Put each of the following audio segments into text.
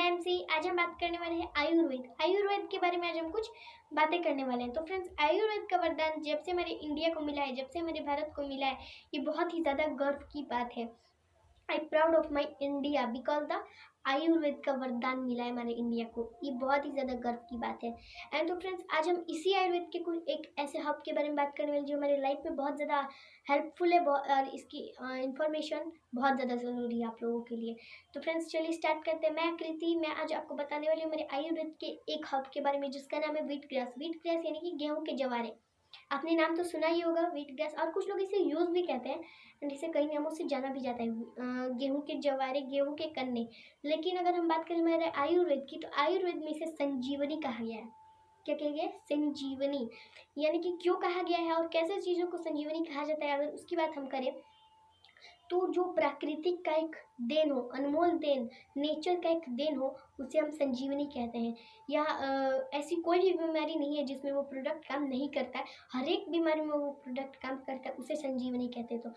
MC. आज हम बात करने वाले हैं आयुर्वेद के बारे में। आज हम कुछ बातें करने वाले हैं। तो फ्रेंड्स, आयुर्वेद का वरदान जब से हमारे इंडिया को मिला है, जब से हमारे भारत को मिला है, ये बहुत ही ज़्यादा गर्व की बात है। I proud of my India because the Ayurveda का वरदान मिला है हमारे इंडिया को। ये बहुत ही ज़्यादा गर्व की बात है। एंड तो फ्रेंड्स, आज हम इसी आयुर्वेद के कुछ एक ऐसे हब के बारे में बात करने वाले जो हमारे लाइफ में बहुत ज़्यादा हेल्पफुल है और इसकी इंफॉर्मेशन बहुत ज़्यादा ज़रूरी है आप लोगों के लिए। तो फ्रेंड्स, चलिए स्टार्ट करते हैं। मैं कृति, मैं आज आपको बताने वाली हूँ मेरे आयुर्वेद के एक हब के बारे में जिसका नाम है व्हीट ग्रास यानी कि गेहूँ के जवारे। आपने नाम तो सुना ही होगा व्हीट ग्रास, और कुछ लोग इसे यूज़ भी कहते हैं एंड इसे कई नामों से जाना भी जाता है, गेहूं के जवारे, गेहूं के कन्ने। लेकिन अगर हम बात करें हमारे आयुर्वेद की, तो आयुर्वेद में इसे संजीवनी कहा गया है। क्या कहा गया है? संजीवनी। यानी कि क्यों कहा गया है और कैसे चीज़ों को संजीवनी कहा जाता है, अगर उसकी बात हम करें तो जो प्राकृतिक का एक देन हो, अनमोल देन, नेचर का एक देन हो, उसे हम संजीवनी कहते हैं। या ऐसी कोई भी बीमारी नहीं है जिसमें वो प्रोडक्ट काम नहीं करता है। हर एक बीमारी में वो प्रोडक्ट काम करता है, उसे संजीवनी कहते हैं। तो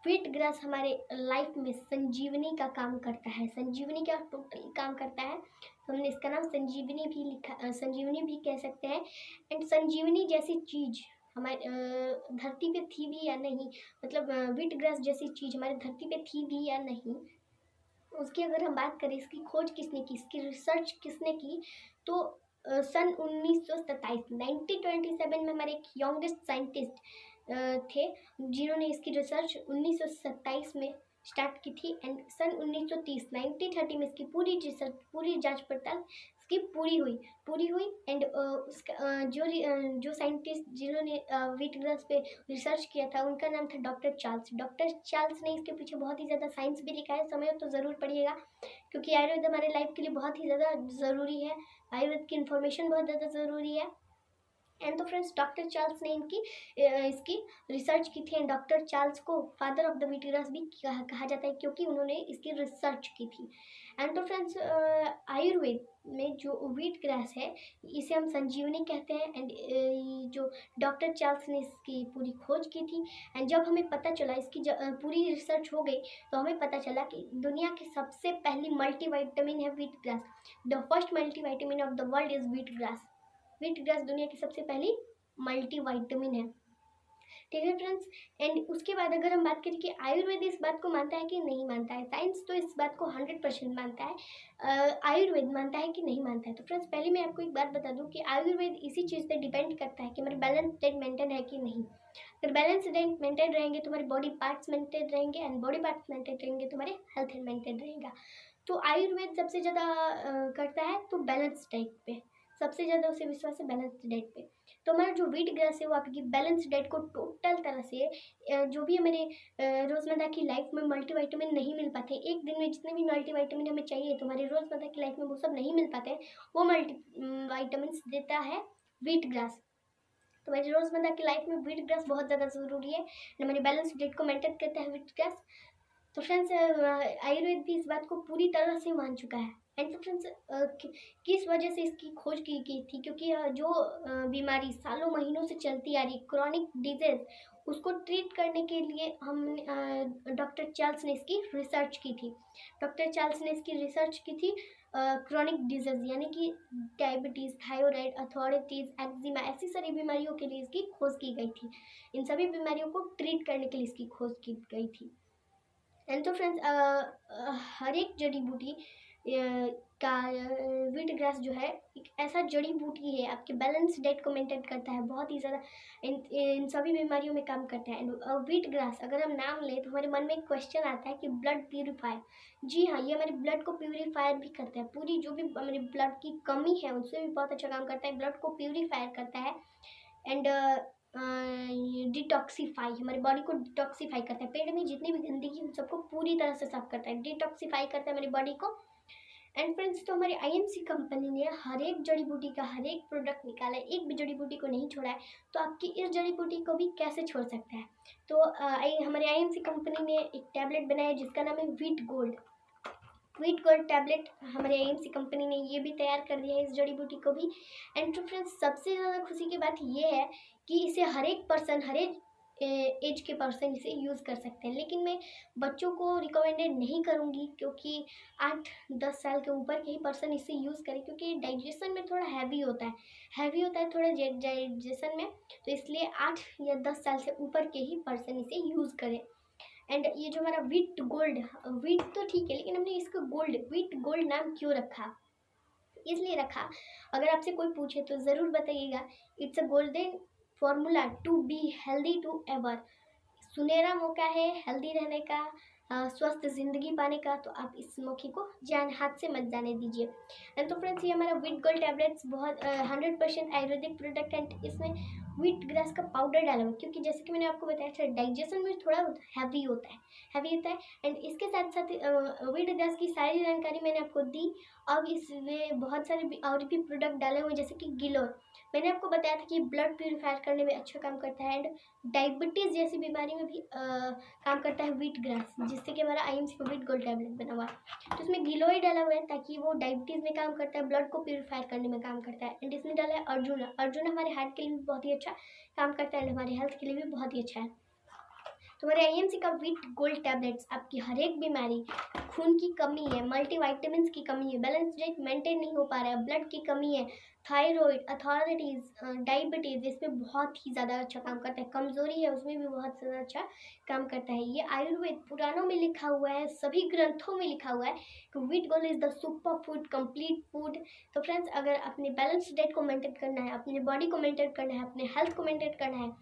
व्हीट ग्रास हमारे लाइफ में संजीवनी का काम करता है। संजीवनी का टोटली काम करता है, तो हमने इसका नाम संजीवनी भी लिखा, संजीवनी भी कह सकते हैं। एंड संजीवनी जैसी चीज़ हमारे धरती पे थी भी या नहीं, मतलब व्हीट ग्रास जैसी चीज़ हमारी धरती पे थी भी या नहीं, उसकी अगर हम बात करें, इसकी खोज किसने की, इसकी रिसर्च किसने की, तो सन 1927 1927 में हमारे एक यंगेस्ट साइंटिस्ट थे जिन्होंने इसकी रिसर्च 1927 में स्टार्ट की थी। एंड सन 1930 1930 में इसकी पूरी रिसर्च, पूरी जांच पड़ताल इसकी पूरी हुई। एंड उसका जो साइंटिस्ट जिन्होंने व्हीट ग्रास पे रिसर्च किया था, उनका नाम था डॉक्टर चार्ल्स ने इसके पीछे बहुत ही ज़्यादा साइंस भी लिखा है। समय तो ज़रूर पढ़िएगा क्योंकि आयुर्वेद हमारे लाइफ के लिए बहुत ही ज़्यादा ज़रूरी है। आयुर्वेद की इन्फॉर्मेशन बहुत ज़्यादा ज़रूरी है। एंड तो फ्रेंड्स, डॉक्टर चार्ल्स ने इसकी रिसर्च की थी। एंड डॉक्टर चार्ल्स को father of the wheat grass भी कहा जाता है क्योंकि उन्होंने इसकी रिसर्च की थी। एंड तो फ्रेंड्स, आयुर्वेद में जो व्हीट ग्रास है, इसे हम संजीवनी कहते हैं। एंड जो डॉक्टर चार्ल्स ने इसकी पूरी खोज की थी, एंड जब हमें पता चला, इसकी पूरी रिसर्च हो गई, तो हमें पता चला कि दुनिया की सबसे पहली मल्टीविटामिन है wheat grass. The first multivitamin of the world is wheat grass. Wheat grass दुनिया की सबसे पहली मल्टीविटामिन है। ठीक है फ्रेंड्स। एंड उसके बाद अगर हम बात करें कि आयुर्वेद इस बात को मानता है कि नहीं मानता है, साइंस तो इस बात को 100% मानता है, आयुर्वेद मानता है कि नहीं मानता है। तो फ्रेंड्स, पहले मैं आपको एक बात बता दूं कि आयुर्वेद इसी चीज़ पे डिपेंड करता है कि हमारे बैलेंस डाइट मेंटेन है कि नहीं। अगर बैलेंस डाइट मेंटेन रहेंगे तो हमारे बॉडी पार्ट्स मेंटेन रहेंगे, एंड बॉडी पार्ट्स मेंटेन रहेंगे तो हमारे हेल्थ मेंटेन रहेगा। तो आयुर्वेद सबसे ज़्यादा करता है तो बैलेंस डाइट पे, सबसे ज़्यादा उसे विश्वास है बैलेंस डाइट पे। तो हमारा जो व्हीट ग्रास है वो आपकी बैलेंस डाइट को टोटल तरह से, जो भी हमारे रोज़मर्रा की लाइफ में मल्टीविटामिन नहीं मिल पाते, एक दिन में जितने भी मल्टीविटामिन हमें चाहिए तो हमारे रोज़मर्रा की लाइफ में वो सब नहीं मिल पाते, वो मल्टीविटामिन देता है व्हीट ग्रास। तो हमारी रोज़मर्रा की लाइफ में व्हीट ग्रास बहुत ज़्यादा ज़रूरी है। हमारी बैलेंस डाइट को मेंटेन करता है व्हीट ग्रास। तो फ्रेंड्स, आयुर्वेद भी इस बात को पूरी तरह से मान चुका है। एंड तो फ्रेंड्स, किस वजह से इसकी खोज की गई थी, क्योंकि जो बीमारी सालों महीनों से चलती आ रही, क्रॉनिक डिजीज, उसको ट्रीट करने के लिए हम डॉक्टर चार्ल्स ने इसकी रिसर्च की थी। डॉक्टर चार्ल्स ने इसकी रिसर्च की थी क्रॉनिक डिजीज यानी कि डायबिटीज़, थायराइड, अथॉरिटीज़, एक्जिमा, ऐसी सारी बीमारियों के लिए इसकी खोज की गई थी। इन सभी बीमारियों को ट्रीट करने के लिए इसकी खोज की गई थी। एंड तो फ्रेंड्स, हर एक जड़ी बूटी का व्हीट ग्रास जो है एक ऐसा जड़ी बूटी है, आपके बैलेंस डाइट को मेंटेन करता है, बहुत ही ज़्यादा इन सभी बीमारियों में काम करता है। एंड व्हीट ग्रास अगर हम नाम लें तो हमारे मन में एक क्वेश्चन आता है कि ब्लड प्यूरीफायर। जी हाँ, ये हमारे ब्लड को प्यूरीफायर भी करता है। पूरी जो भी हमारे ब्लड की कमी है उससे भी बहुत अच्छा काम करता है, ब्लड को प्यूरीफायर करता है। एंड डिटॉक्सीफाई, हमारी बॉडी को डिटॉक्सीफाई करता है, पेट में जितनी भी गंदगी उन सबको पूरी तरह से साफ करता है, डिटॉक्सीफाई करता है हमारी बॉडी को। एंड फ्रेंड्स, तो हमारी आईएमसी कंपनी ने हर एक जड़ी बूटी का हर एक प्रोडक्ट निकाला है, एक भी जड़ी बूटी को नहीं छोड़ा है। तो आपकी इस जड़ी बूटी को भी कैसे छोड़ सकता है? तो हमारी आईएमसी कंपनी ने एक टैबलेट बनाया जिसका नाम है व्हीट गोल्ड टैबलेट। हमारे आईएमसी कंपनी ने ये भी तैयार कर दिया है, इस जड़ी बूटी को भी। एंड तो फ्रेंड्स, सबसे ज़्यादा खुशी की बात ये है कि इसे हर एक पर्सन, हर एक एज के पर्सन इसे यूज़ कर सकते हैं, लेकिन मैं बच्चों को रिकमेंडेड नहीं करूँगी क्योंकि 8-10 साल के ऊपर के ही पर्सन इसे यूज़ करें, क्योंकि डाइजेशन में थोड़ा हैवी होता है थोड़ा डाइजेशन में, तो इसलिए 8 या 10 साल से ऊपर के ही पर्सन इसे यूज़ करें। एंड ये जो हमारा व्हीट गोल्ड, व्हीट तो ठीक है, लेकिन हमने इसको व्हीट गोल्ड नाम क्यों रखा? इसलिए रखा, अगर आपसे कोई पूछे तो ज़रूर बताइएगा, it's a golden formula to be healthy to ever. सुनहरा मौका है हेल्दी रहने का, स्वस्थ ज़िंदगी पाने का, तो आप इस मौके को हाथ से मत जाने दीजिए। एंड तो फ्रेंड्स, ये हमारा व्हीट गोल्ड टैबलेट्स बहुत 100% आयुर्वेदिक प्रोडक्ट, एंड इसमें व्हीट ग्रास का पाउडर डाला हुआ है, क्योंकि जैसे कि मैंने आपको बताया था डाइजेशन में थोड़ा हैवी होता है। एंड इसके साथ साथ व्हीट ग्रास की सारी जानकारी मैंने आपको दी। अब इसमें बहुत सारे और भी प्रोडक्ट डाले हुए हैं, जैसे कि गिलोय, मैंने आपको बताया था कि ब्लड प्यूरिफायर करने में अच्छा काम करता है, एंड डायबिटीज़ जैसी बीमारी में भी काम करता है व्हीट ग्रास, जिससे कि हमारा आईएमसी का व्हीट गोल्ड टैबलेट बना हुआ है। तो इसमें गिलोय डाला हुआ है ताकि वो डायबिटीज़ में काम करता है, ब्लड को प्यूरिफायर करने में काम करता है। एंड इसमें डाला है अर्जुना हमारे हार्ट के लिए भी बहुत ही अच्छा काम करता है, एंड हमारे हेल्थ के लिए भी बहुत ही अच्छा है। तो हमारे आईएमसी का व्हीट गोल्ड टैबलेट्स आपकी हर एक बीमारी, खून की कमी है, मल्टीविटामिन्स की कमी है, बैलेंस डाइट मेंटेन नहीं हो पा रहा है, ब्लड की कमी है, थायराइड, अथॉरिटीज़, डायबिटीज़, इसमें बहुत ही ज़्यादा अच्छा काम करता है, कमज़ोरी है उसमें भी बहुत ज़्यादा अच्छा काम करता है। ये आयुर्वेद पुराणों में लिखा हुआ है, सभी ग्रंथों में लिखा हुआ है कि wheat gold is the super food, complete food. तो फ्रेंड्स, अगर अपने बैलेंस डाइट को मेंटेन करना है, अपने बॉडी को मेंटेन करना है, अपने हेल्थ को मेंटेन करना है,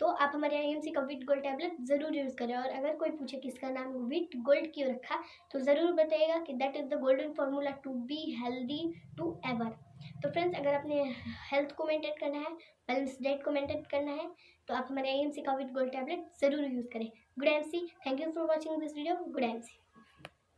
तो आप हमारे आईएमसी का व्हीट गोल्ड टैबलेट ज़रूर यूज़ करें। और अगर कोई पूछे कि इसका नाम व्हीट गोल्ड क्यों रखा, तो ज़रूर बताइएगा कि that is the golden formula to be healthy to ever. तो फ्रेंड्स, अगर अपने हेल्थ को मेंटेन करना है, बैलेंस डाइट को मेंटेन करना है, तो आप हमारे आईएमसी का व्हीट गोल्ड टैबलेट ज़रूर यूज़ करें। Good MC, thank you for watching this video. Good MC.